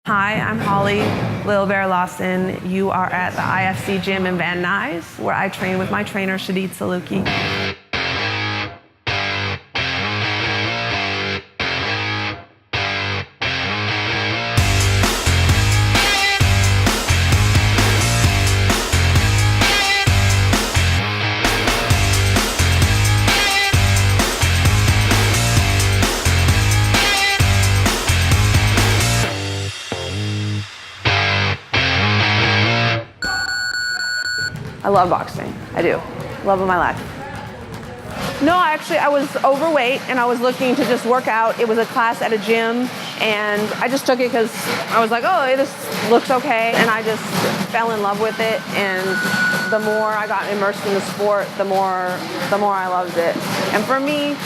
Hi, I'm Holly Lawson. You are at the IFC gym in Van Nuys, where I train with my trainer, Shadid Saluki. I love boxing. I do. Love of my life. No, actually, I was overweight and I was looking to just work out. It was a class at a gym and I just took it because I was like, oh, this looks okay. And I just fell in love with it. And the more I got immersed in the sport, the more I loved it. And for me,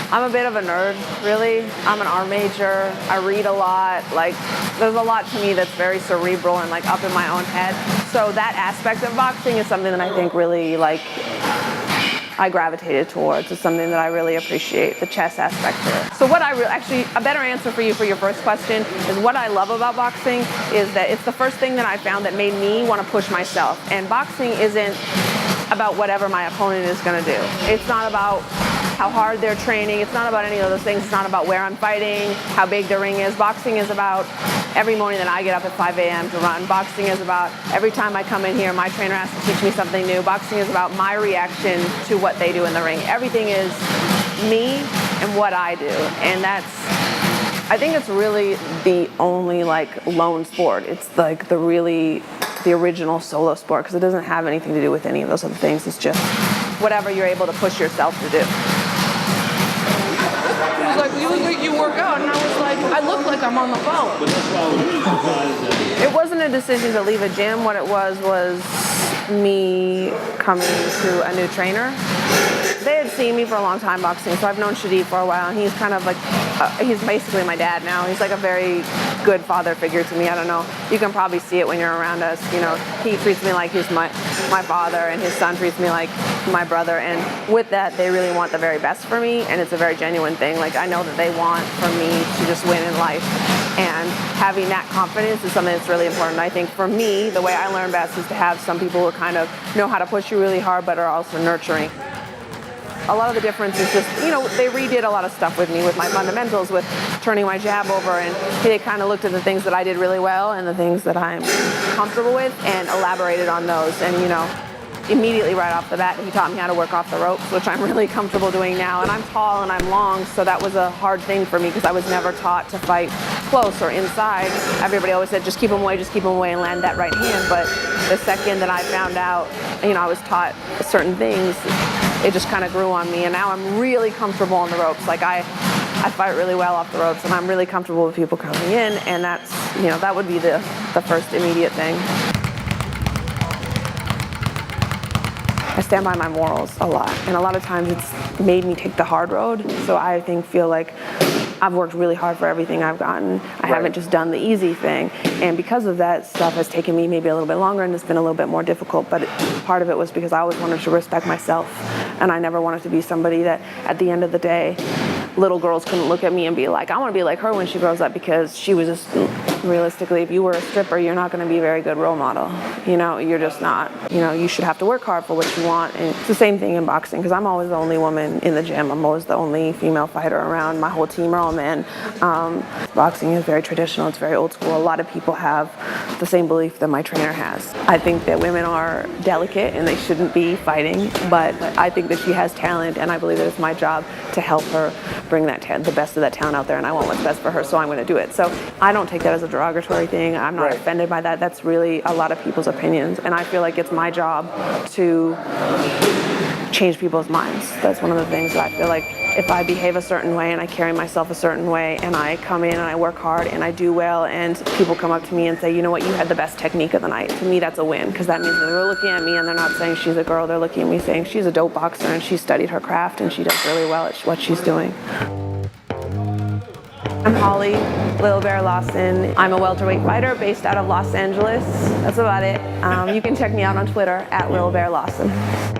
I'm a bit of a nerd, really. I'm an art major. I read a lot. Like, there's a lot to me that's very cerebral and like up in my own head. So that aspect of boxing is something that I think really I gravitated towards. It's something that I really appreciate, the chess aspect to it. So what actually, a better answer for you for your first question is what I love about boxing is that it's the first thing that I found that made me want to push myself. And boxing isn't about whatever my opponent is going to do. It's not about how hard they're training. It's not about any of those things. It's not about where I'm fighting, how big the ring is. Boxing is about every morning that I get up at 5 a.m. to run. Boxing is about every time I come in here, my trainer has to teach me something new. Boxing is about my reaction to what they do in the ring. Everything is me and what I do. And I think it's really the only lone sport. It's like the original solo sport because it doesn't have anything to do with any of those other things. It's just whatever you're able to push yourself to do. He was like, you look like you work out, and I was like, I look like I'm on the phone. It wasn't a decision to leave a gym. What it was me coming to a new trainer. They had seen me for a long time boxing, so I've known Shadid for a while, and he's kind of like, he's basically my dad now. He's like a very good father figure to me. I don't know. You can probably see it when you're around us. You know, he treats me like he's my father, and his son treats me like my brother. And with that, they really want the very best for me, and it's a very genuine thing. Like, I know that they want for me to just win in life. And having that confidence is something that's really important. I think for me, the way I learn best is to have some people who kind of know how to push you really hard, but are also nurturing. A lot of the difference is just, they redid a lot of stuff with me, with my fundamentals, with turning my jab over, and they kind of looked at the things that I did really well and the things that I'm comfortable with and elaborated on those. And, immediately right off the bat, he taught me how to work off the ropes, which I'm really comfortable doing now. And I'm tall and I'm long, so that was a hard thing for me because I was never taught to fight close or inside. Everybody always said, just keep them away and land that right hand. But the second that I found out, I was taught certain things, it just kind of grew on me. And now I'm really comfortable on the ropes. Like I fight really well off the ropes, and I'm really comfortable with people coming in. And that's, that would be the first immediate thing. I stand by my morals a lot, and a lot of times it's made me take the hard road. So I feel like I've worked really hard for everything I've gotten. I haven't just done the easy thing. And because of that, stuff has taken me maybe a little bit longer and it's been a little bit more difficult. But part of it was because I always wanted to respect myself, and I never wanted to be somebody that at the end of the day, little girls couldn't look at me and be like, I want to be like her when she grows up, because she was just, realistically, if you were a stripper, you're not going to be a very good role model. You're just not. You should have to work hard for what you want. And it's the same thing in boxing, because I'm always the only woman in the gym. I'm always the only female fighter around. My whole team are all men. Boxing is very traditional. It's very old school. A lot of people have the same belief that my trainer has. I think that women are delicate and they shouldn't be fighting, but I think that she has talent, and I believe that it's my job to help her bring the best of that talent out there, and I want what's best for her, so I'm going to do it. So I don't take that as a derogatory thing. I'm not offended by that. That's really a lot of people's opinions, and I feel like it's my job to change people's minds. That's one of the things that I feel like if I behave a certain way and I carry myself a certain way and I come in and I work hard and I do well and people come up to me and say, you know what, you had the best technique of the night. To me, that's a win, because that means that they're looking at me and they're not saying she's a girl. They're looking at me saying she's a dope boxer and she studied her craft and she does really well at what she's doing. I'm Holly Lawson. I'm a welterweight fighter based out of Los Angeles. That's about it. You can check me out on Twitter at @LilBearLawson.